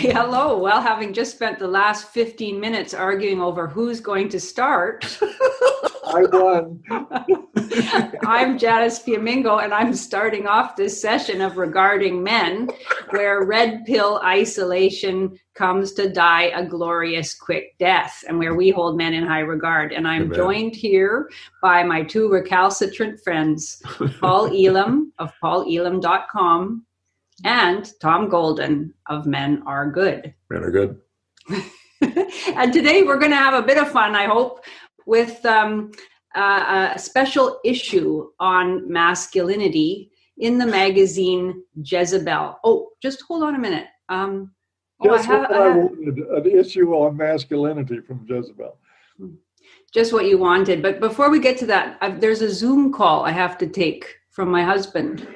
Hello. Well, having just spent the last 15 minutes arguing over who's going to start, I won. I'm Janice Fiamengo, and I'm starting off this session of Regarding Men, where red pill isolation comes to die a glorious quick death, and where we hold men in high regard. And I'm joined here by my two recalcitrant friends, Paul Elam of paulelam.com and Tom Golden of MenAreGood. MenAreGood. And today we're going to have a bit of fun, I hope, with a special issue on masculinity in the magazine Jezebel. Oh, just hold on a minute. I wanted an issue on masculinity from Jezebel. Just what you wanted. But before we get to that, there's a Zoom call I have to take from my husband.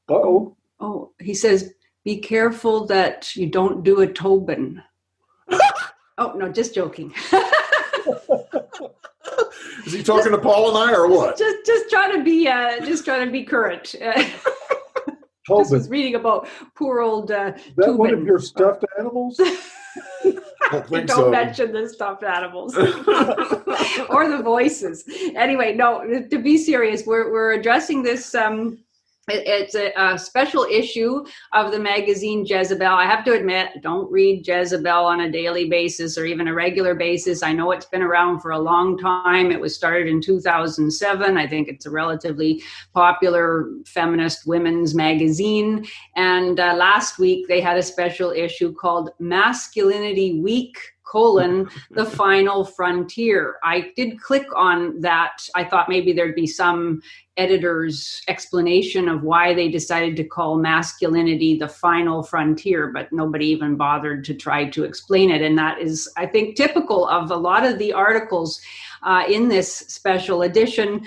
Uh-oh. Oh, he says, be careful that you don't do a Tobin. Oh, no, just joking. Is he talking to Paul and I or what? Just trying to be current. I was reading about poor old That Tobin. One of your stuffed animals? Don't mention the stuffed animals or the voices. Anyway, no, to be serious, we're addressing this. It's a special issue of the magazine Jezebel. I have to admit, I don't read Jezebel on a daily basis or even a regular basis. I know it's been around for a long time. It was started in 2007. I think it's a relatively popular feminist women's magazine. And last week they had a special issue called Masculinity Week: the Final Frontier. I did click on that. I thought maybe there'd be some editor's explanation of why they decided to call masculinity the final frontier, but nobody even bothered to try to explain it. And that is, I think, typical of a lot of the articles in this special edition.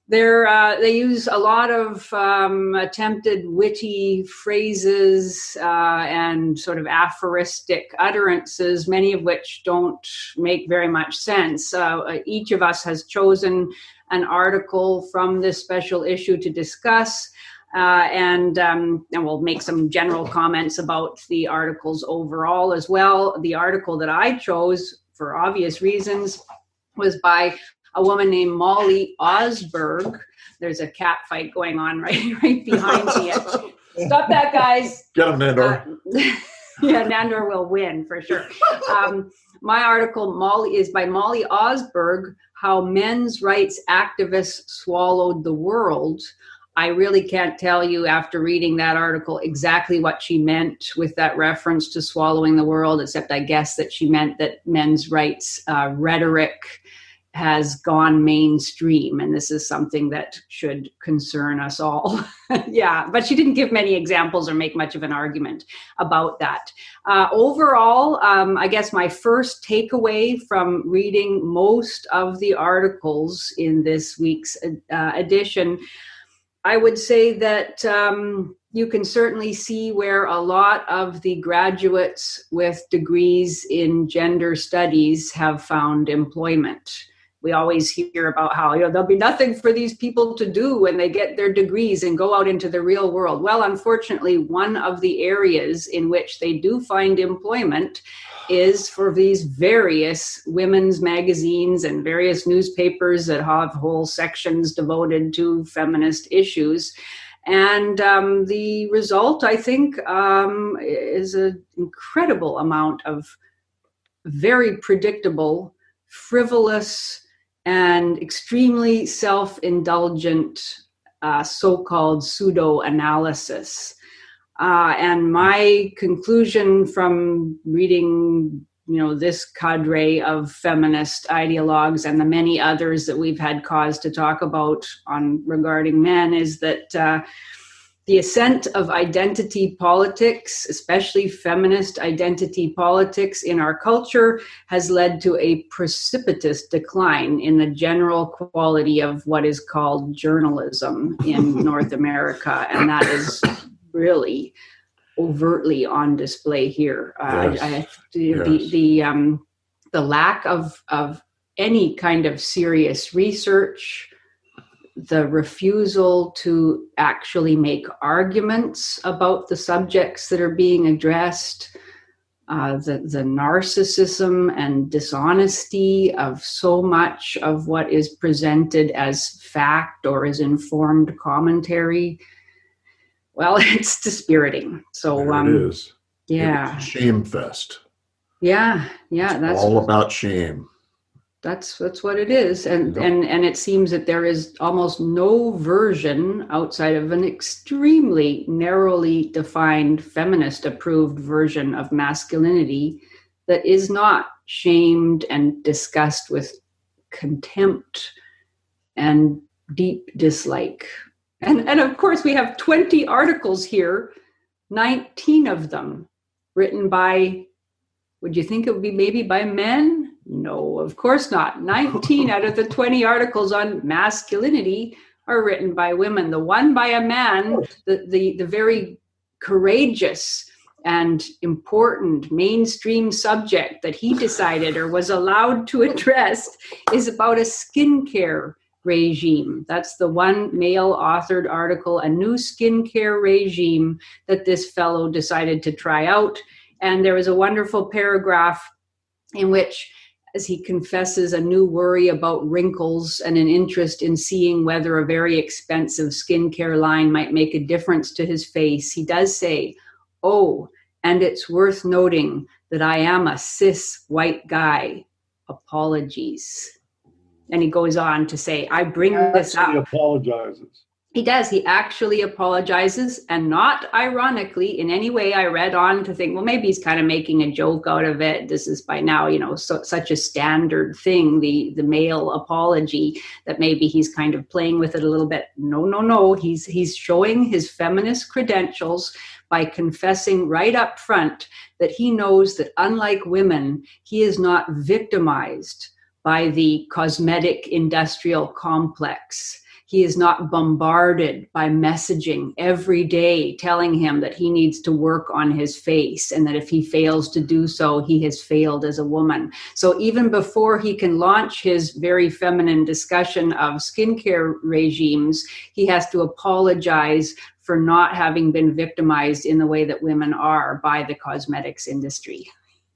They use a lot of attempted witty phrases and sort of aphoristic utterances, many of which don't make very much sense. Each of us has chosen an article from this special issue to discuss, and we'll make some general comments about the articles overall as well. The article that I chose, for obvious reasons, was by a woman named Molly Osberg. There's a cat fight going on right behind me. Stop that, guys. Get him, Nandor. Yeah, Nandor will win for sure. My article is by Molly Osberg, How Men's Rights Activists Swallowed the World. I really can't tell you after reading that article exactly what she meant with that reference to swallowing the world, except I guess that she meant that men's rights rhetoric has gone mainstream, and this is something that should concern us all. Yeah, but she didn't give many examples or make much of an argument about that. Overall, I guess my first takeaway from reading most of the articles in this week's edition, I would say that you can certainly see where a lot of the graduates with degrees in gender studies have found employment. We always hear about how, there'll be nothing for these people to do when they get their degrees and go out into the real world. Well, unfortunately, one of the areas in which they do find employment is for these various women's magazines and various newspapers that have whole sections devoted to feminist issues. And the result, I think, is an incredible amount of very predictable, frivolous, and extremely self-indulgent so-called pseudo-analysis. And my conclusion from reading, this cadre of feminist ideologues and the many others that we've had cause to talk about on Regarding Men is that the ascent of identity politics, especially feminist identity politics in our culture, has led to a precipitous decline in the general quality of what is called journalism in North America. And that is really overtly on display here. Yes. The lack of any kind of serious research, the refusal to actually make arguments about the subjects that are being addressed, the narcissism and dishonesty of so much of what is presented as fact or as informed commentary. Well, it's dispiriting. So There it is. yeah, It's a shame fest. yeah, It's all about shame. That's what it is. And it seems that there is almost no version outside of an extremely narrowly defined feminist approved version of masculinity that is not shamed and discussed with contempt and deep dislike. And of course we have 20 articles here, 19 of them written by, would you think it would be maybe by men? No, of course not. 19 out of the 20 articles on masculinity are written by women. The one by a man, the very courageous and important mainstream subject that he decided or was allowed to address is about a skincare regime. That's the one male authored article, a new skincare regime that this fellow decided to try out. And there was a wonderful paragraph in which, as he confesses a new worry about wrinkles and an interest in seeing whether a very expensive skincare line might make a difference to his face, he does say, "Oh, and it's worth noting that I am a cis white guy. Apologies." And he goes on to say, I bring this up. He apologizes. He does. He actually apologizes, and not ironically in any way. I read on to think, well, maybe he's kind of making a joke out of it. This is by now, such a standard thing, the male apology, that maybe he's kind of playing with it a little bit. No. He's showing his feminist credentials by confessing right up front that he knows that unlike women, he is not victimized by the cosmetic industrial complex. He is not bombarded by messaging every day telling him that he needs to work on his face and that if he fails to do so, he has failed as a woman. So even before he can launch his very feminine discussion of skincare regimes, he has to apologize for not having been victimized in the way that women are by the cosmetics industry.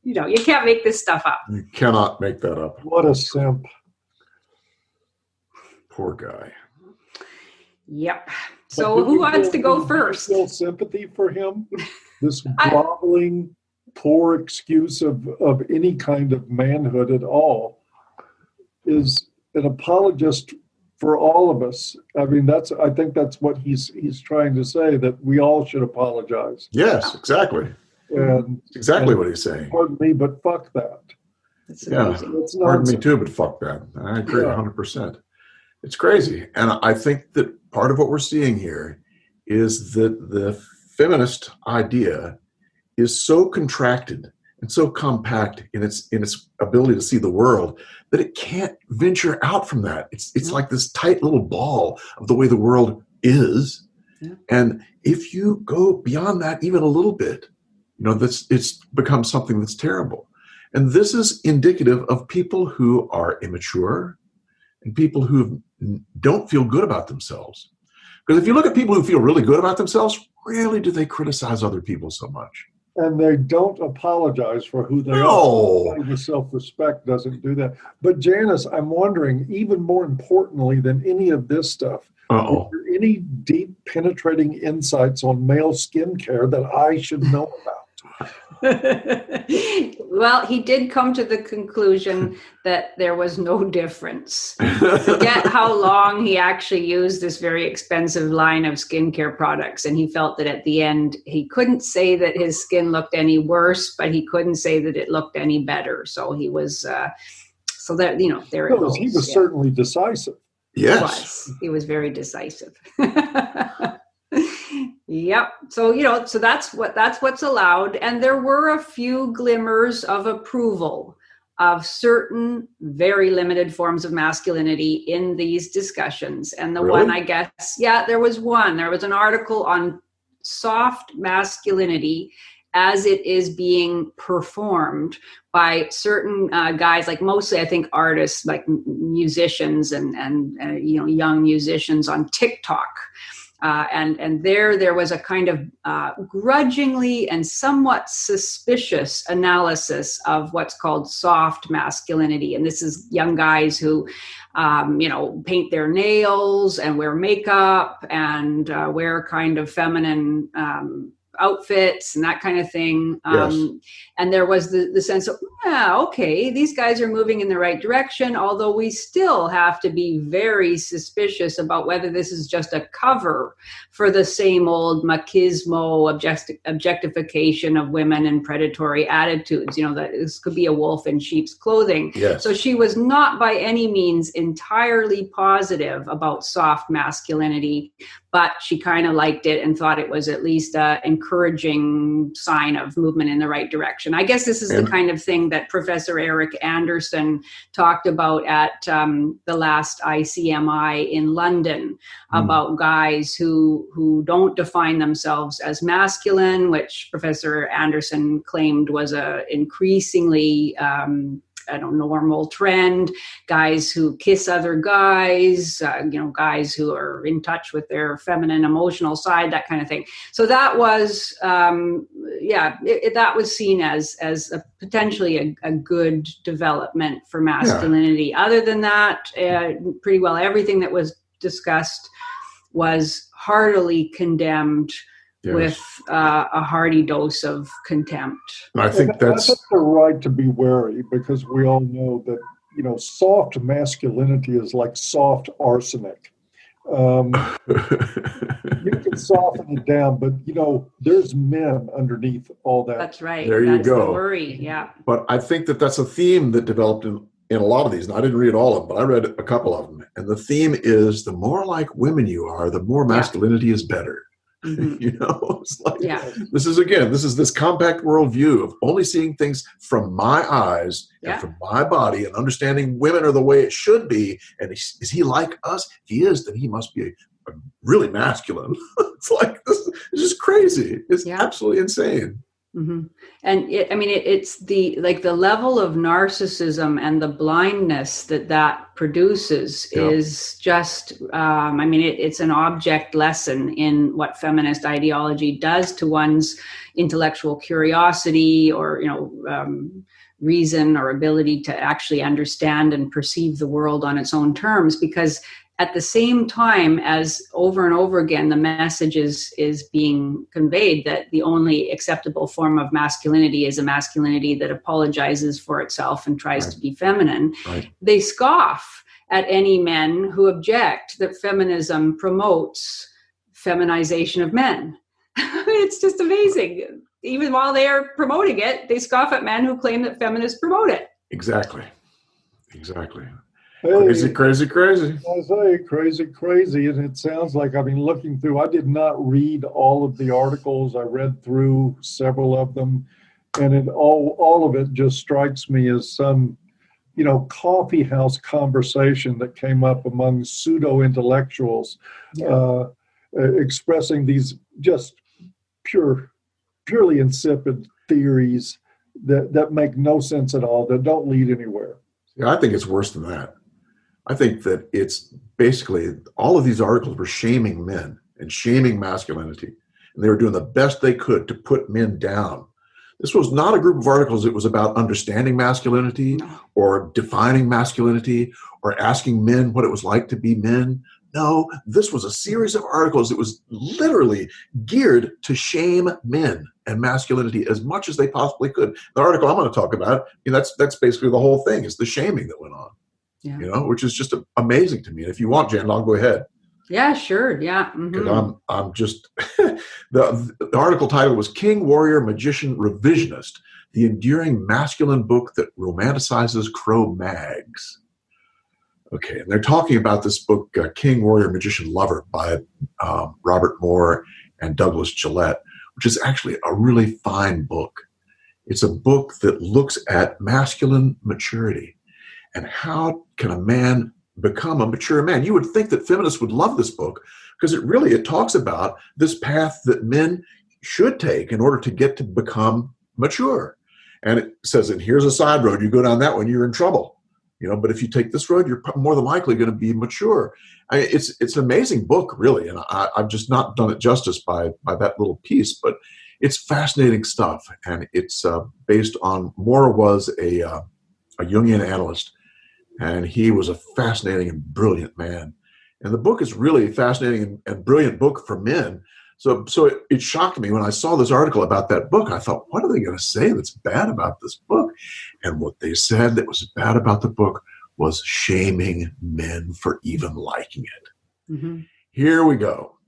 You can't make this stuff up. You cannot make that up. What a simp. Poor guy. Yep. So who wants to go first? Feel sympathy for him? This groveling, poor excuse of any kind of manhood at all is an apologist for all of us. I mean, I think that's what he's trying to say, that we all should apologize. Yes, exactly. And exactly what he's saying. Pardon me, but fuck that. Yeah, pardon me too, but fuck that. I agree 100%. It's crazy. And I think that part of what we're seeing here is that the feminist idea is so contracted and so compact in its ability to see the world that it can't venture out from that. It's like this tight little ball of the way the world is. Yeah. And if you go beyond that even a little bit, it's become something that's terrible. And this is indicative of people who are immature and people who don't feel good about themselves. Because if you look at people who feel really good about themselves, rarely do they criticize other people so much. And they don't apologize for who they are. The self-respect doesn't do that. But Janice, I'm wondering, even more importantly than any of this stuff, are there any deep penetrating insights on male skincare that I should know about? Well, he did come to the conclusion that there was no difference. Forget how long he actually used this very expensive line of skincare products. And he felt that at the end, he couldn't say that his skin looked any worse, but he couldn't say that it looked any better. So he was, there it goes. He was certainly decisive. Yes. He was very decisive. Yep. So, so that's what's allowed. And there were a few glimmers of approval of certain very limited forms of masculinity in these discussions. And the one, I guess, there was one. There was an article on soft masculinity as it is being performed by certain guys, like mostly, I think, artists, like musicians and young musicians on TikTok. And there was a kind of grudgingly and somewhat suspicious analysis of what's called soft masculinity. And this is young guys who, paint their nails and wear makeup and wear kind of feminine outfits and that kind of thing. Yes. And there was the sense of, okay, these guys are moving in the right direction, although we still have to be very suspicious about whether this is just a cover for the same old machismo objectification of women and predatory attitudes, that this could be a wolf in sheep's clothing. Yes. So she was not by any means entirely positive about soft masculinity, but she kind of liked it and thought it was at least an encouraging sign of movement in the right direction. I guess this is the kind of thing that Professor Eric Anderson talked about at the last ICMI in London, about guys who don't define themselves as masculine, which Professor Anderson claimed was a increasingly normal trend. Guys who kiss other guys, guys who are in touch with their feminine emotional side, that kind of thing. So that was, that was seen as a potentially a good development for masculinity. Yeah. Other than that, pretty well everything that was discussed was heartily condemned. Yes. With a hearty dose of contempt. I think that's the right to be wary, because we all know that, soft masculinity is like soft arsenic. You can soften it down, but, there's men underneath all that. That's right. There you go. The worry, yeah. But I think that's a theme that developed in a lot of these. And I didn't read all of them, but I read a couple of them. And the theme is, the more like women you are, the more masculinity is better. Mm-hmm. It's like, this is this compact worldview of only seeing things from my eyes and from my body, and understanding women are the way it should be. And is he like us? If he is, then he must be a really masculine. It's like, this is crazy. It's absolutely insane. Mm-hmm. And it's the level of narcissism and the blindness that produces is just, it's an object lesson in what feminist ideology does to one's intellectual curiosity or, reason or ability to actually understand and perceive the world on its own terms. Because at the same time as over and over again, the message is being conveyed that the only acceptable form of masculinity is a masculinity that apologizes for itself and tries to be feminine. Right. They scoff at any men who object that feminism promotes feminization of men. It's just amazing. Even while they are promoting it, they scoff at men who claim that feminists promote it. Exactly. Hey, crazy. I say crazy. And it sounds like, looking through, I did not read all of the articles. I read through several of them. And all of it just strikes me as some, coffee house conversation that came up among pseudo-intellectuals, expressing these just purely insipid theories that make no sense at all, that don't lead anywhere. Yeah, I think it's worse than that. I think that it's basically all of these articles were shaming men and shaming masculinity. And they were doing the best they could to put men down. This was not a group of articles that was about understanding masculinity or defining masculinity or asking men what it was like to be men. No, this was a series of articles that was literally geared to shame men and masculinity as much as they possibly could. The article I'm going to talk about, that's basically the whole thing, is the shaming that went on. Yeah. Which is just amazing to me. And if you want, Jan, I'll go ahead. Yeah, sure. Yeah. Because I'm just, the article title was King, Warrior, Magician, Revisionist, the enduring masculine book that romanticizes Cro-Mags. Okay, and they're talking about this book, King, Warrior, Magician, Lover by Robert Moore and Douglas Gillette, which is actually a really fine book. It's a book that looks at masculine maturity. And how can a man become a mature man? You would think that feminists would love this book, because it talks about this path that men should take in order to get to become mature. And it says, and here's a side road. You go down that one, you're in trouble. But if you take this road, you're more than likely going to be mature. It's an amazing book, really, and I've just not done it justice by that little piece, but it's fascinating stuff, and it's based on Moiret was a Jungian analyst, and he was a fascinating and brilliant man. And the book is really a fascinating and brilliant book for men. So it shocked me when I saw this article about that book. I thought, what are they going to say that's bad about this book? And what they said that was bad about the book was shaming men for even liking it. Mm-hmm. Here we go.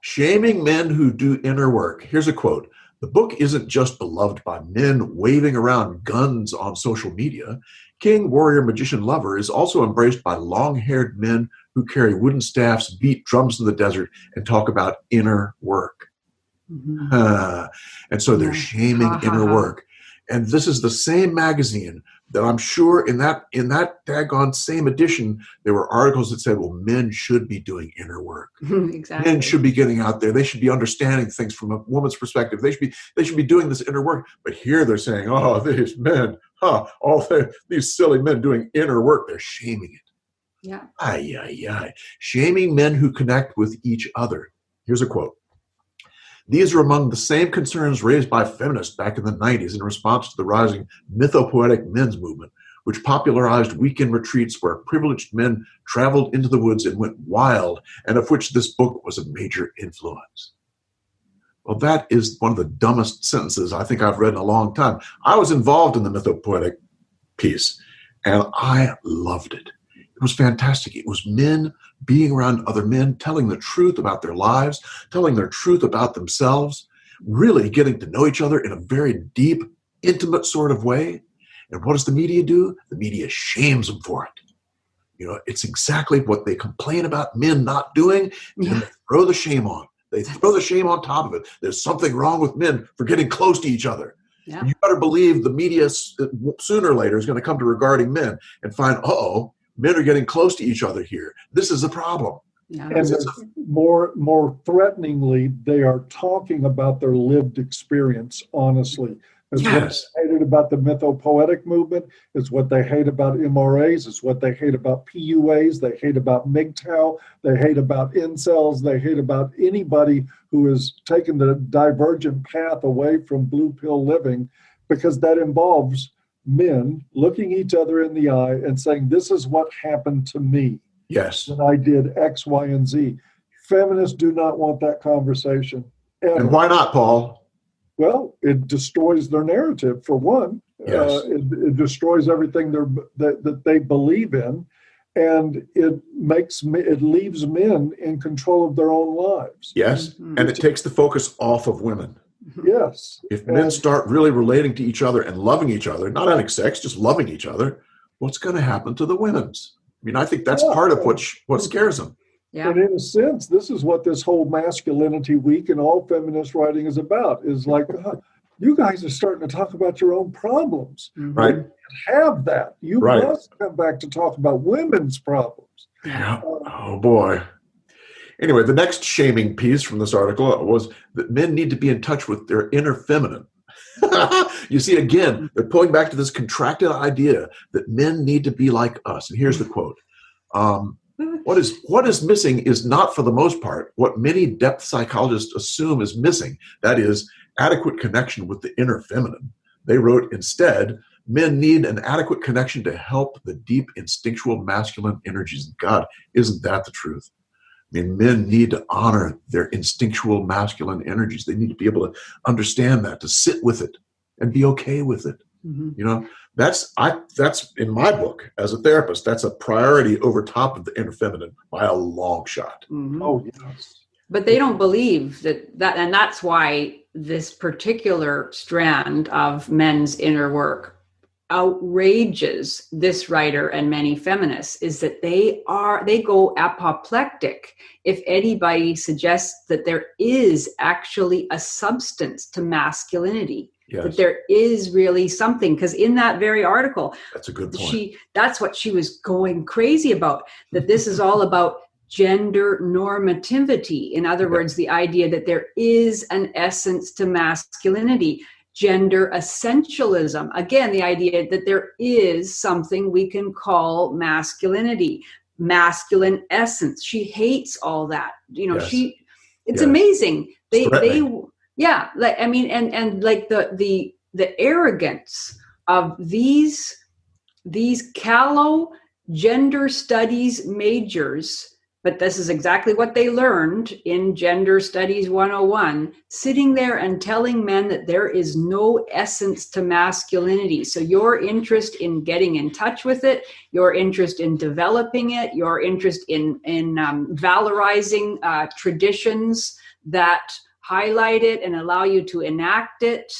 Shaming men who do inner work. Here's a quote. The book isn't just beloved by men waving around guns on social media. King, warrior, magician, lover is also embraced by long-haired men who carry wooden staffs, beat drums in the desert, and talk about inner work. Mm-hmm. And so they're shaming inner work. And this is the same magazine that I'm sure in that daggone same edition, there were articles that said, well, men should be doing inner work. Exactly. Men should be getting out there. They should be understanding things from a woman's perspective. They should be doing this inner work. But here they're saying, oh, these men, these silly men doing inner work, they're shaming it. Yeah. Ay. Shaming men who connect with each other. Here's a quote. These are among the same concerns raised by feminists back in the 90s in response to the rising mythopoetic men's movement, which popularized weekend retreats where privileged men traveled into the woods and went wild, and of which this book was a major influence. Well, that is one of the dumbest sentences I think I've read in a long time. I was involved in the mythopoetic piece, and I loved it. It was fantastic. It was men being around other men, telling the truth about their lives, telling their truth about themselves, really getting to know each other in a very deep, intimate sort of way. And what does the media do? The media shames them for it. It's exactly what they complain about men not doing, and they throw the shame on. They throw the shame on top of it. There's something wrong with men for getting close to each other. Yeah. You better believe the media sooner or later is going to come to regarding men and find, men are getting close to each other here. This is a problem. Yeah. And more threateningly, they are talking about their lived experience, honestly. It's what they hated about the mythopoetic movement. It's what they hate about MRAs. It's what they hate about PUAs. They hate about MGTOW. They hate about incels. They hate about anybody who has taken the divergent path away from blue pill living, because that involves men looking each other in the eye and saying, this is what happened to me. Yes. When I did X, Y, and Z. Feminists do not want that conversation. Ever. And why not, Paul? Well, it destroys their narrative, for one. Yes. It destroys everything that they believe in, and it leaves men in control of their own lives. Yes, and it takes the focus off of women. Yes. If men start really relating to each other and loving each other, not having sex, just loving each other, what's going to happen to the women's? I mean, I think that's part of what scares them. Yeah. And in a sense, this is what this whole Masculinity Week and all feminist writing is about, is like, you guys are starting to talk about your own problems. Right. You have that. You must come back to talk about women's problems. Yeah. Oh, boy. Anyway, the next shaming piece from this article was that men need to be in touch with their inner feminine. You see, again, they're pulling back to this contracted idea that men need to be like us. And here's the quote. What is missing is not, for the most part, what many depth psychologists assume is missing. That is, adequate connection with the inner feminine. They wrote, instead, men need an adequate connection to help the deep instinctual masculine energies. God, isn't that the truth? I mean, men need to honor their instinctual masculine energies. They need to be able to understand that, to sit with it and be okay with it. Mm-hmm. That's in my book as a therapist, that's a priority over top of the inner feminine by a long shot. Mm-hmm. Oh, yes. But they don't believe that, and that's why this particular strand of men's inner work outrages this writer and many feminists, is that they go apoplectic if anybody suggests that there is actually a substance to masculinity. Yes. That there is really something, because in that very article, that's a good point. That's what she was going crazy about, that this is all about gender normativity. In other words, the idea that there is an essence to masculinity. gender essentialism. Again, the idea that there is something we can call masculinity, masculine essence. She hates all that. Yes. It's amazing. Yeah, like, I mean, and like the arrogance of these callow gender studies majors, but this is exactly what they learned in Gender Studies 101, sitting there and telling men that there is no essence to masculinity. So your interest in getting in touch with it, your interest in developing it, your interest in valorizing traditions that highlight it and allow you to enact it,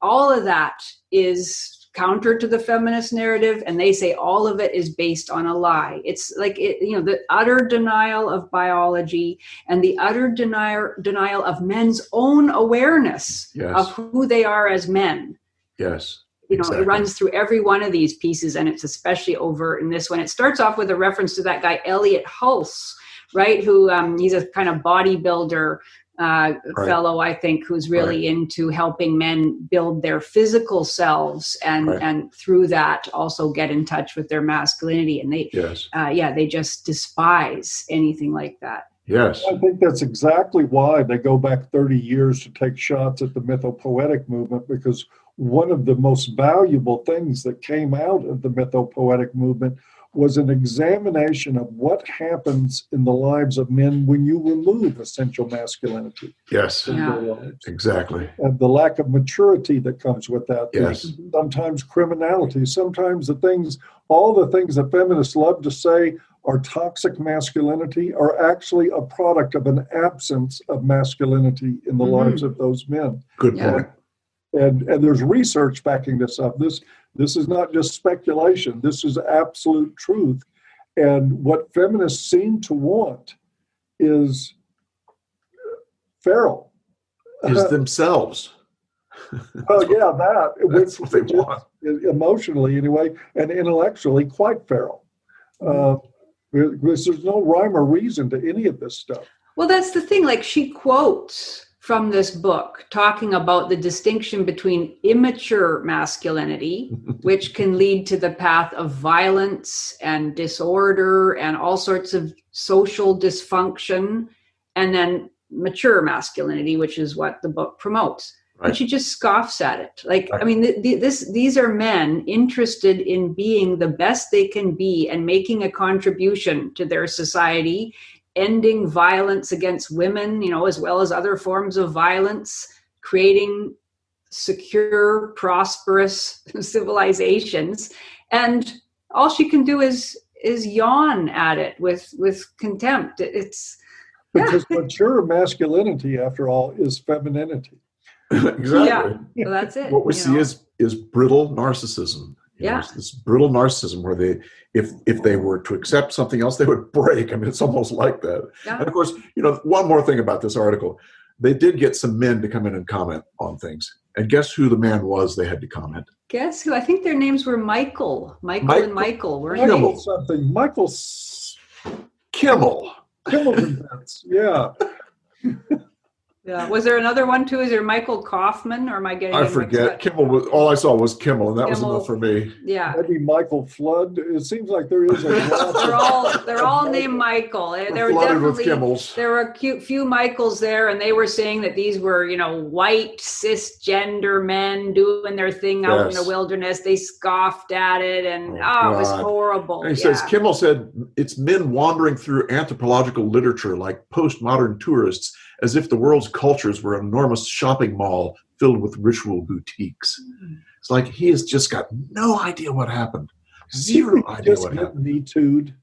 all of that is counter to the feminist narrative, and they say all of it is based on a lie. It's like the utter denial of biology and the utter denial of men's own awareness of who they are as men. Yes. Exactly. It runs through every one of these pieces, and it's especially overt in this one. It starts off with a reference to that guy Elliot Hulse, right? Who he's a kind of bodybuilder fellow, I think, who's really into helping men build their physical selves and through that also get in touch with their masculinity. And they, they just despise anything like that. Yes. I think that's exactly why they go back 30 years to take shots at the mythopoetic movement, because one of the most valuable things that came out of the mythopoetic movement was an examination of what happens in the lives of men when you remove essential masculinity. Yes, from their lives. Exactly. And the lack of maturity that comes with that. Yes. Sometimes criminality, sometimes all the things that feminists love to say are toxic masculinity are actually a product of an absence of masculinity in the lives of those men. Good point. And there's research backing this up. This is not just speculation. This is absolute truth. And what feminists seem to want is Farrell. Is themselves. That's what they want. Emotionally, anyway, and intellectually, quite Farrell. Because there's no rhyme or reason to any of this stuff. Well, that's the thing. Like, she quotes from this book talking about the distinction between immature masculinity, which can lead to the path of violence and disorder and all sorts of social dysfunction, and then mature masculinity, which is what the book promotes. Right. And she just scoffs at it. Like, I mean, these are men interested in being the best they can be and making a contribution to their society, ending violence against women, as well as other forms of violence, creating secure, prosperous civilizations. And all she can do is yawn at it with contempt. Because mature masculinity, after all, is femininity. Exactly. Yeah, so that's it. What we see is brittle narcissism. This brittle narcissism where if they were to accept something else, they would break. I mean, it's almost like that. Yeah. And of course, one more thing about this article, they did get some men to come in and comment on things. And guess who the man was they had to comment? Guess who? I think their names were Michael and Michael. Weren't Kimmel they? Something. Michael Kimmel. Events. Yeah. Yeah. Was there another one too? Is there Michael Kaufman, or am I getting? I forget. Kimmel was all I saw was Kimmel, and that was enough for me. Yeah. Maybe Michael Flood. It seems like there is a. they're all named Michael. There were definitely there were a few Michaels there, and they were saying that these were white cisgender men doing their thing out in the wilderness. They scoffed at it, and it was horrible. And he says Kimmel said it's men wandering through anthropological literature like postmodern tourists, as if the world's cultures were an enormous shopping mall filled with ritual boutiques. It's like he has just got no idea what happened. Zero idea what happened. Me Too'd.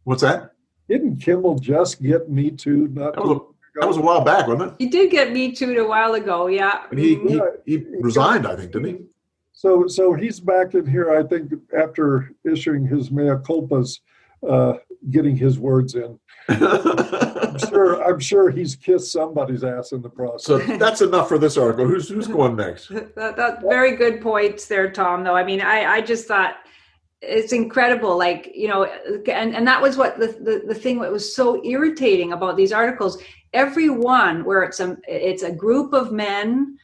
What's that? Didn't Kimmel just get Me Too'd? That was a while back, wasn't it? He did get Me Too'd a while ago, yeah. And he resigned, I think, didn't he? So he's back in here, I think, after issuing his mea culpas, getting his words in. I'm sure he's kissed somebody's ass in the process. So that's enough for this article. Who's going next? That very good points there, Tom. Though I mean, I just thought it's incredible. Like and that was what the thing that was so irritating about these articles. Every one where it's a group of men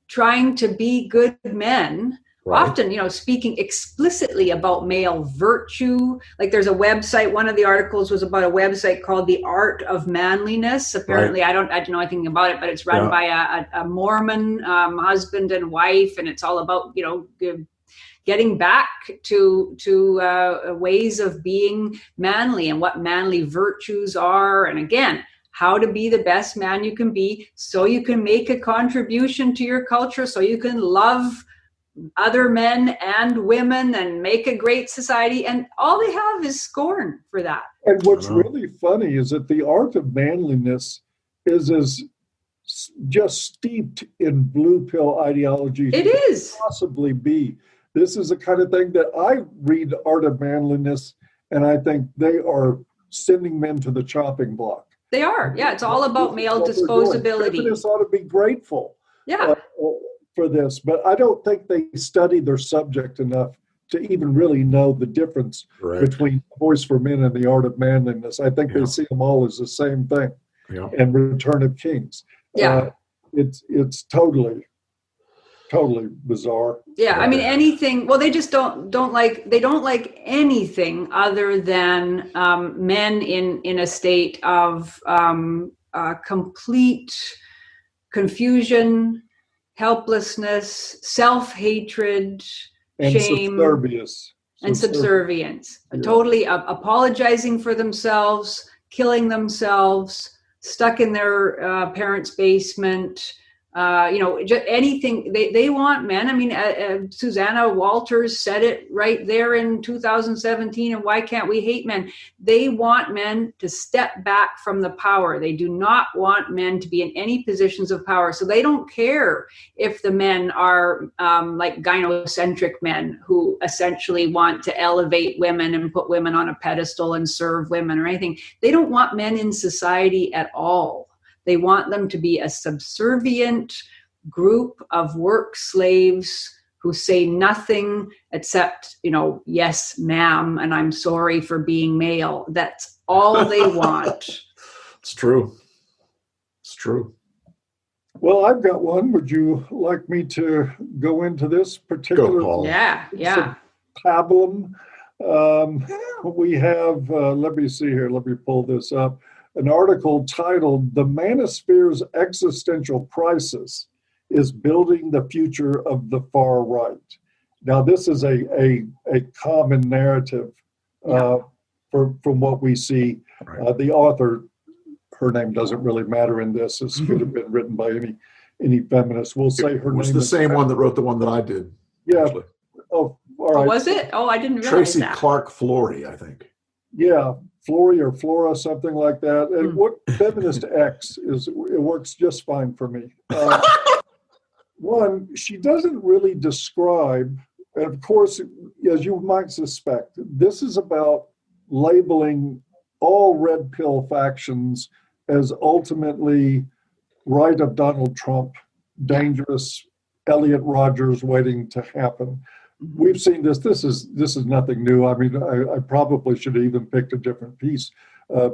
trying to be good men, Right. often, speaking explicitly about male virtue. Like there's a website, one of the articles was about a website called the Art of Manliness. Apparently, Right. I don't know anything about it, but it's run by a Mormon husband and wife, and it's all about, getting back to ways of being manly and what manly virtues are. And again, how to be the best man you can be so you can make a contribution to your culture, so you can love other men and women and make a great society. And all they have is scorn for that. And what's really funny is that the art of manliness is as just steeped in blue pill ideology. It is. Possibly be. This is the kind of thing that I read Art of Manliness, and I think they are sending men to the chopping block. They are. Yeah, it's all about male disposability. Feminists ought to be grateful. Yeah. For this, but I don't think they study their subject enough to even really know the difference between Voice for Men and the Art of Manliness. I think they see them all as the same thing. Yeah. And Return of Kings. Yeah. It's totally bizarre. Yeah, I mean anything. Well, they just don't like anything other than men in a state of complete confusion, helplessness, self-hatred, and shame, subservience. Yeah. Totally apologizing for themselves, killing themselves, stuck in their parents' basement. Just anything they want men. I mean, Susanna Walters said it right there in 2017. And why can't we hate men? They want men to step back from the power. They do not want men to be in any positions of power. So they don't care if the men are like gynocentric men who essentially want to elevate women and put women on a pedestal and serve women or anything. They don't want men in society at all. They want them to be a subservient group of work slaves who say nothing except, yes, ma'am, and I'm sorry for being male. That's all they want. It's true. It's true. Well, I've got one. Would you like me to go into this particular? Go, Paul. Yeah. Pablum. We have, let me see here. Let me pull this up. An article titled "The Manosphere's Existential Crisis is Building the Future of the Far Right." Now, this is a common narrative from what we see. Right. The author, her name doesn't really matter in this. This could have been written by any feminist. We'll say her name. It was the same one that wrote the one that I did. Yeah. Actually. Oh, all right. Oh, was it? Oh, I didn't realize Tracy that. Clark Flory, I think. Yeah, Flory or Flora, something like that. And what Feminist X is, it works just fine for me. One, she doesn't really describe, and of course, as you might suspect, this is about labeling all red pill factions as ultimately right of Donald Trump, dangerous Elliot Rogers waiting to happen. We've seen this. This is nothing new. I mean, I probably should have even picked a different piece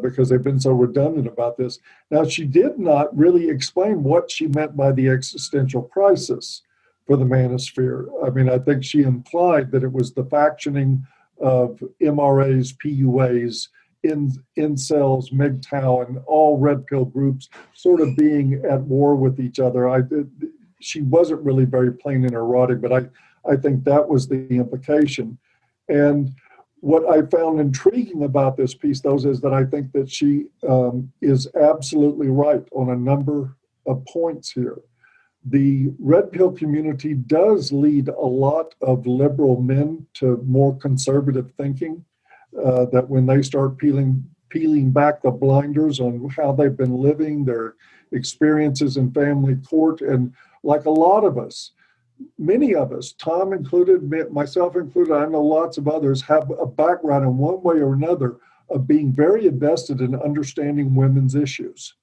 because they've been so redundant about this. Now, she did not really explain what she meant by the existential crisis for the manosphere. I mean, I think she implied that it was the factioning of MRAs, PUAs, incels, MGTOW, and all red pill groups sort of being at war with each other. She wasn't really very plain in her writing, but I think that was the implication. And what I found intriguing about this piece, though, is that I think that she is absolutely right on a number of points here. The red pill community does lead a lot of liberal men to more conservative thinking, that when they start peeling back the blinders on how they've been living, their experiences in family court, and like a lot of us, many of us, Tom included, myself included, I know lots of others, have a background in one way or another of being very invested in understanding women's issues.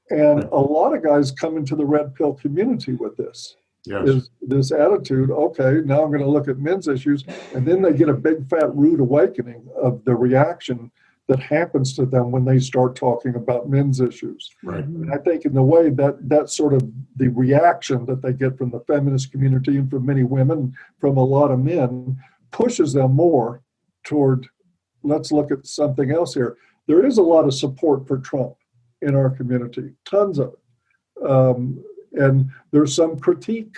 And a lot of guys come into the red pill community with this. Yes. Is this attitude, okay, now I'm going to look at men's issues, and then they get a big fat rude awakening of the reaction that happens to them when they start talking about men's issues. Right. And I think in the way that sort of the reaction that they get from the feminist community and from many women, from a lot of men, pushes them more toward, let's look at something else here. There is a lot of support for Trump in our community, tons of it. And there's some critique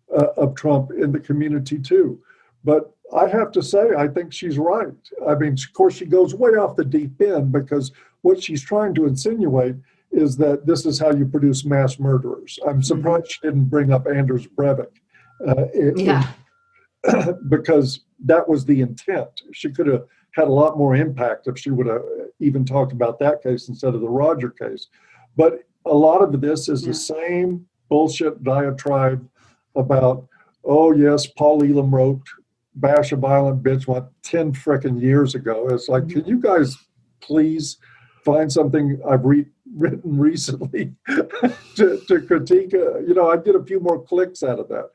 of Trump in the community too. But I have to say, I think she's right. I mean, of course, she goes way off the deep end, because what she's trying to insinuate is that this is how you produce mass murderers. I'm surprised she didn't bring up Anders Breivik, because that was the intent. She could have had a lot more impact if she would have even talked about that case instead of the Roger case. But a lot of this is the same bullshit diatribe about, oh yes, Paul Elam wrote Bash a Violent Bitch 10 frickin' years ago. It's like, can you guys please find something I've written recently to critique? I get a few more clicks out of that.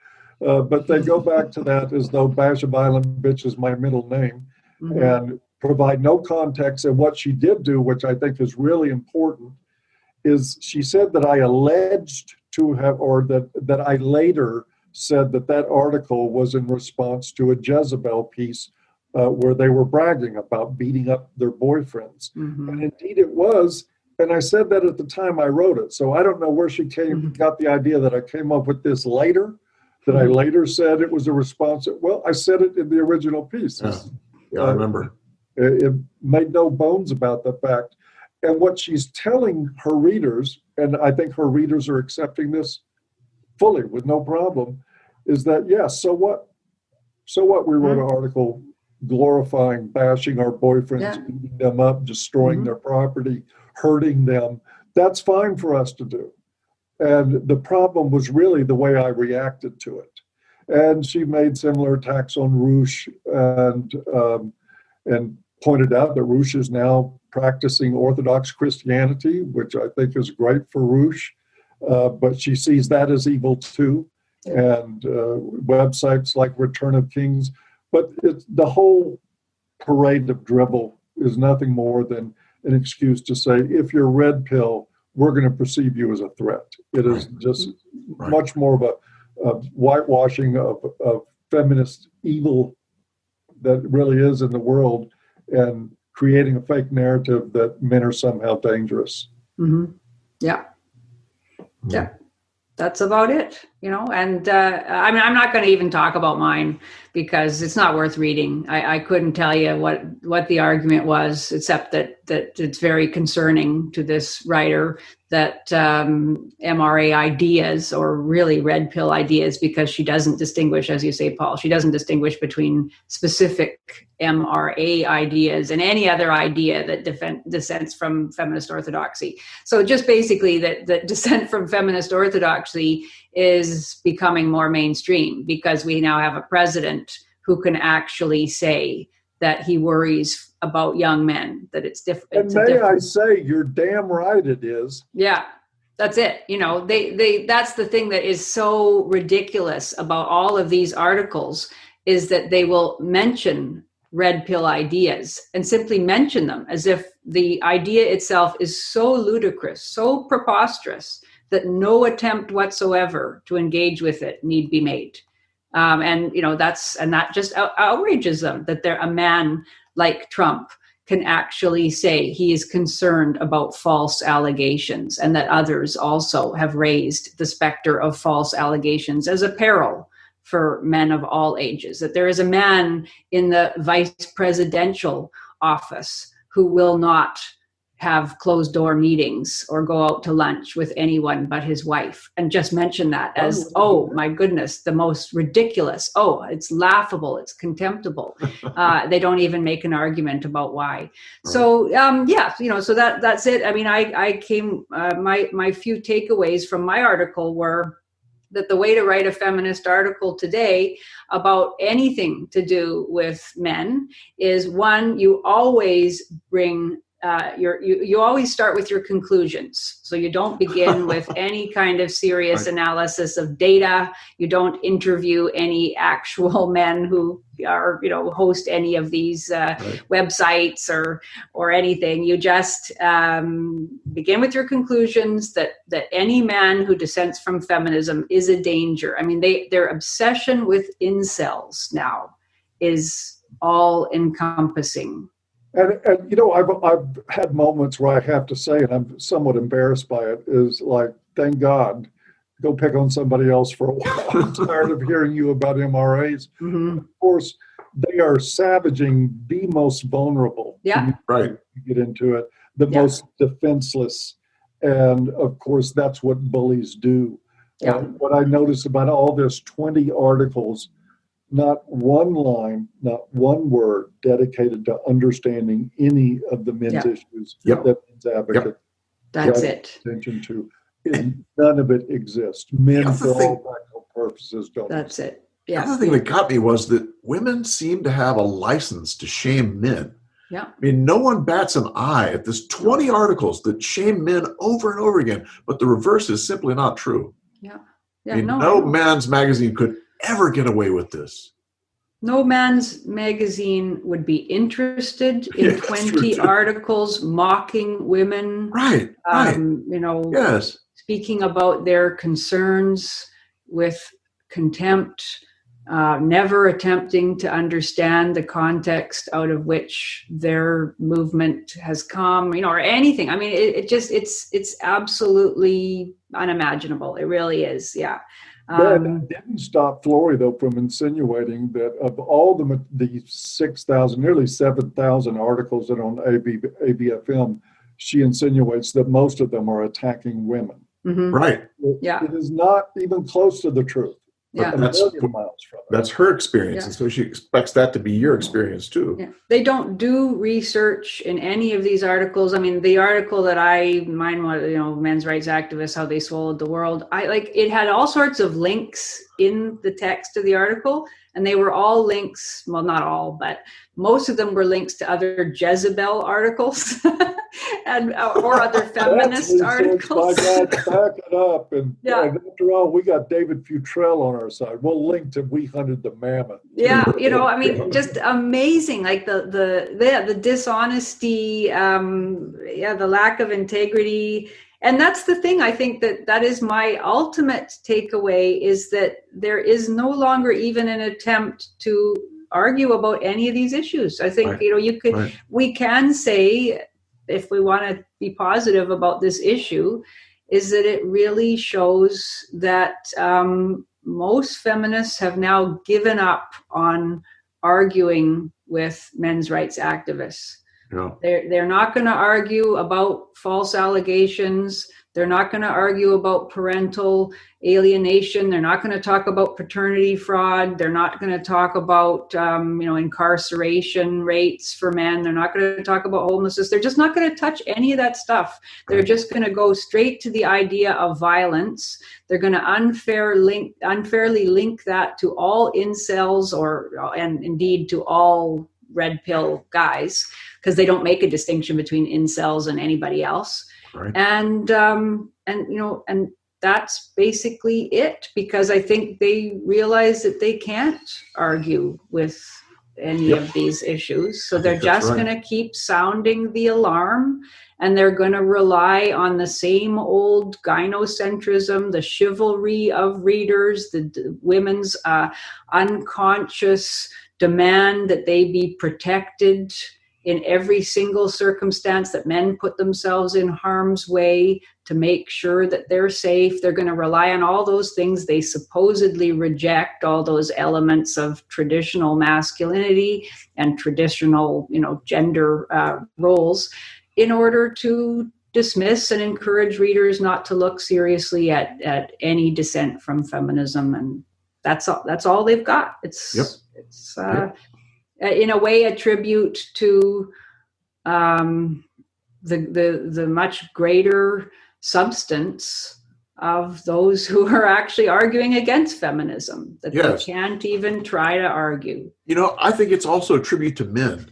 But they go back to that as though Bash a Violent Bitch is my middle name, and provide no context. And what she did do, which I think is really important, is she said that I alleged to have, or that I later said that article was in response to a Jezebel piece where they were bragging about beating up their boyfriends. And indeed it was. And I said that at the time I wrote it. So I don't know where she got the idea that I came up with this later, that I later said it was a response. Well, I said it in the original piece. Yeah, I remember. It made no bones about the fact. And what she's telling her readers, and I think her readers are accepting this fully with no problem, is that, yes, so what? So what? We wrote an article glorifying, bashing our boyfriends, beating them up, destroying their property, hurting them. That's fine for us to do. And the problem was really the way I reacted to it. And she made similar attacks on Roosh and pointed out that Roosh is now practicing Orthodox Christianity, which I think is great for Roosh. But she sees that as evil too, and websites like Return of Kings. But the whole parade of dribble is nothing more than an excuse to say, if you're red pill, we're going to perceive you as a threat. It is just much more of a whitewashing of feminist evil that really is in the world, and creating a fake narrative that men are somehow dangerous. Yeah. That's about it, and I mean, I'm not going to even talk about mine because it's not worth reading. I couldn't tell you what the argument was, except that it's very concerning to this writer that MRA ideas, or really red pill ideas, because she doesn't distinguish, as you say, Paul, she doesn't distinguish between specific MRA ideas and any other idea that dissents from feminist orthodoxy. So just basically that dissent from feminist orthodoxy is becoming more mainstream, because we now have a president who can actually say that he worries about young men, that it's different. And may I say, you're damn right it is. Yeah, that's it. That's the thing that is so ridiculous about all of these articles, is that they will mention red pill ideas and simply mention them as if the idea itself is so ludicrous, so preposterous, that no attempt whatsoever to engage with it need be made. And that just outrages them, that a man like Trump can actually say he is concerned about false allegations, and that others also have raised the specter of false allegations as a peril for men of all ages, that there is a man in the vice presidential office who will not have closed door meetings or go out to lunch with anyone but his wife, and just mention that as, oh my goodness, the most ridiculous. Oh, it's laughable. It's contemptible. They don't even make an argument about why. So, so that's it. I mean, I came, my few takeaways from my article were that the way to write a feminist article today about anything to do with men is, one, you always bring you always start with your conclusions. So you don't begin with any kind of serious analysis of data. You don't interview any actual men who are, host any of these websites or anything. You just begin with your conclusions that any man who dissents from feminism is a danger. I mean, their obsession with incels now is all encompassing. And I've had moments where I have to say, and I'm somewhat embarrassed by it, is like, thank God, go pick on somebody else for a while. I'm tired of hearing you about MRAs. Mm-hmm. Of course, they are savaging the most vulnerable. Yeah. Right. You get into it, the most defenseless. And of course, that's what bullies do. Yeah. What I noticed about all this 20 articles, not one line, not one word dedicated to understanding any of the men's issues that men's advocates That's it. attention to. None of it exists. Men, for all practical purposes, don't. That's it. Yeah. The other thing that got me was that women seem to have a license to shame men. Yeah. I mean, no one bats an eye at this 20 articles that shame men over and over again, but the reverse is simply not true. Yeah. I mean, no man's magazine could ever get away with this. No man's magazine would be interested in 20 articles mocking women. Right. Yes. Speaking about their concerns with contempt, never attempting to understand the context out of which their movement has come, or anything. I mean, it's absolutely unimaginable. It really is. Yeah. That didn't stop Flory, though, from insinuating that of all the 6,000, nearly 7,000 articles that are on ABFM, she insinuates that most of them are attacking women. Mm-hmm. Right. It is not even close to the truth. Yeah. Miles from it. That's her experience, and so she expects that to be your experience too. Yeah. They don't do research in any of these articles. I mean, the article that mine was, men's rights activists, how they swallowed the world. It had all sorts of links in the text of the article, and they were all links. Well, not all, but most of them were links to other Jezebel articles and or other feminist articles. By God, back it up. And after all, we got David Futrell on our side. We'll link to We Hunted the Mammoth. Yeah, I mean, just amazing. Like the dishonesty, the lack of integrity. And that's the thing. I think that is my ultimate takeaway, is that there is no longer even an attempt to argue about any of these issues. I think, we can say, if we want to be positive about this issue, is that it really shows that most feminists have now given up on arguing with men's rights activists. Yeah. They're not going to argue about false allegations. They're not going to argue about parental alienation. They're not going to talk about paternity fraud. They're not going to talk about incarceration rates for men. They're not going to talk about homelessness. They're just not going to touch any of that stuff. They're just going to go straight to the idea of violence. They're going to unfairly link that to all incels and indeed to all red pill guys, because they don't make a distinction between incels and anybody else. Right. And that's basically it, because I think they realize that they can't argue with any of these issues. So they're just going to keep sounding the alarm, and they're going to rely on the same old gynocentrism, the chivalry of readers, the women's unconscious demand that they be protected in every single circumstance, that men put themselves in harm's way to make sure that they're safe. They're going to rely on all those things they supposedly reject, all those elements of traditional masculinity and traditional, gender roles, in order to dismiss and encourage readers not to look seriously at any dissent from feminism. And that's all they've got. It's in a way a tribute to the much greater substance of those who are actually arguing against feminism, that they can't even try to argue. I think it's also a tribute to men,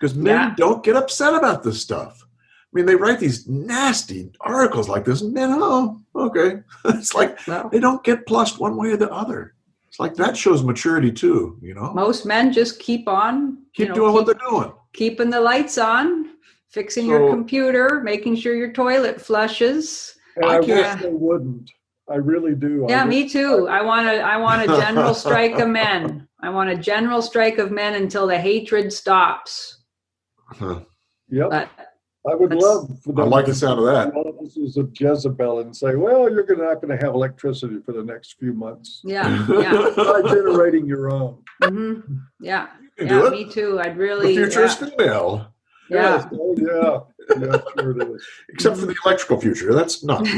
because men don't get upset about this stuff. I mean, they write these nasty articles like this, and men, oh, okay. It's like they don't get plussed one way or the other. It's like that shows maturity too, you know? Most men just keep on. Doing what they're doing. Keeping the lights on, fixing your computer, making sure your toilet flushes. And I wish they wouldn't. I really do. Yeah, me too. I want a general strike of men. I want a general strike of men until the hatred stops. Yep. But I would love for them. I like the sound of that. Offices of Jezebel and say, well, you're not going to have electricity for the next few months. Yeah. Try generating your own. Mm-hmm. Yeah. Yeah, me too. I'd really. The future is female. Yeah. Yes. Oh, yeah, sure it is. Except for the electrical future. That's not.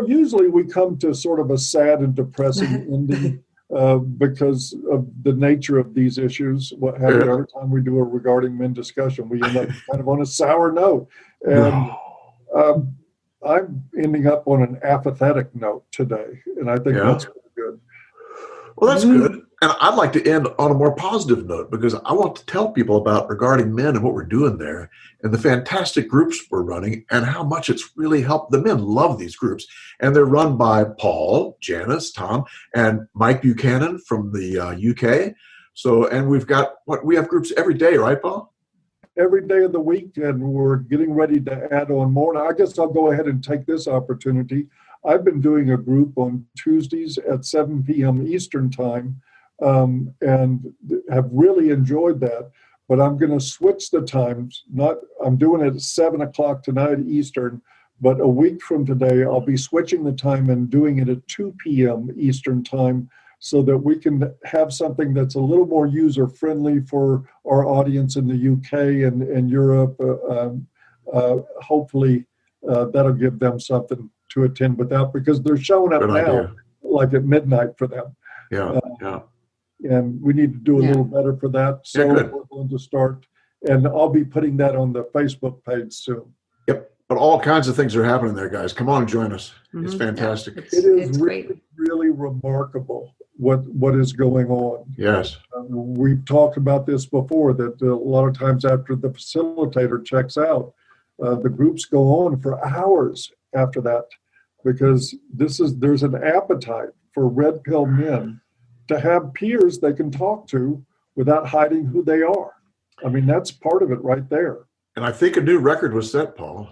Usually we come to sort of a sad and depressing ending because of the nature of these issues. What happens every time we do a regarding men discussion, we end up kind of on a sour note. And I'm ending up on an apathetic note today, and I think that's really good. Well, that's good. And I'd like to end on a more positive note because I want to tell people about Regarding Men and what we're doing there and the fantastic groups we're running and how much it's really helped. The men love these groups. And they're run by Paul, Janice, Tom, and Mike Buchanan from the UK. So, and we have groups every day, right, Paul? Every day of the week, and we're getting ready to add on more. Now, I guess I'll go ahead and take this opportunity. I've been doing a group on Tuesdays at 7 p.m. Eastern time. And have really enjoyed that, but I'm going to switch the times. I'm doing it at 7 o'clock tonight Eastern, but a week from today, I'll be switching the time and doing it at 2 p.m. Eastern time so that we can have something that's a little more user-friendly for our audience in the UK and Europe. Hopefully, that'll give them something to attend without, because they're showing up now like at midnight for them. And we need to do a little better for that. So we're going to start, and I'll be putting that on the Facebook page soon. Yep. But all kinds of things are happening there, guys. Come on and join us. Mm-hmm. It's fantastic. It is really remarkable what is going on. Yes. We've talked about this before, that a lot of times after the facilitator checks out, the groups go on for hours after that, because there's an appetite for red pill men to have peers they can talk to without hiding who they are. I mean, that's part of it right there. And I think a new record was set, Paul.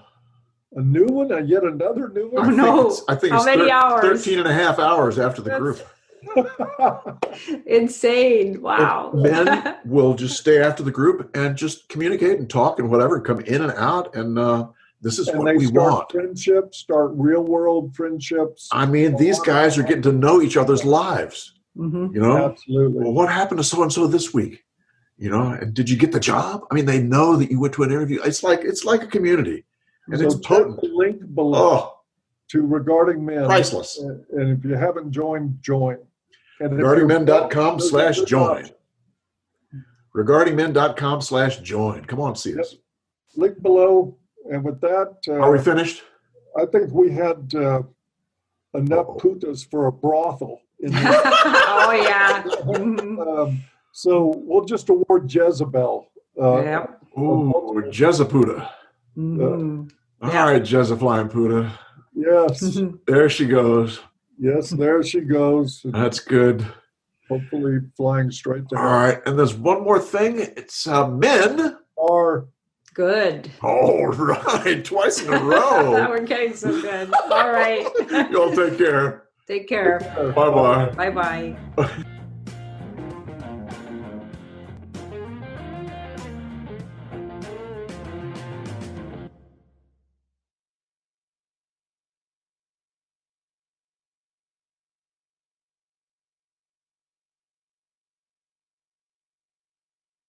A new one? And yet another new one? I think it's many hours? 13 and a half hours after the group. Insane. Wow. And men will just stay after the group and just communicate and talk and whatever, come in and out. And this is what we want. Friendships, start real world friendships. I mean, these guys are getting to know each other's lives. Mm-hmm. You know, absolutely. Well, what happened to so-and-so this week? You know, and did you get the job? I mean, they know that you went to an interview. It's like a community. And it's potent. The link below to Regarding Men. Priceless. And if you haven't joined, join. RegardingMen.com/join. RegardingMen.com/join. Come on, see us. Link below. And with that, are we finished? I think we had enough putas for a brothel. Oh yeah. So we'll just award Jezebel. Ooh, Jezeputa. All right, Jezeflying Puta. Yes. There she goes. Yes, there she goes. That's good. Hopefully flying straight to her. All right, and there's one more thing. It's men are good. All right, twice in a row. We're getting so good. All right. Y'all take care. Take care. Bye-bye. Bye-bye.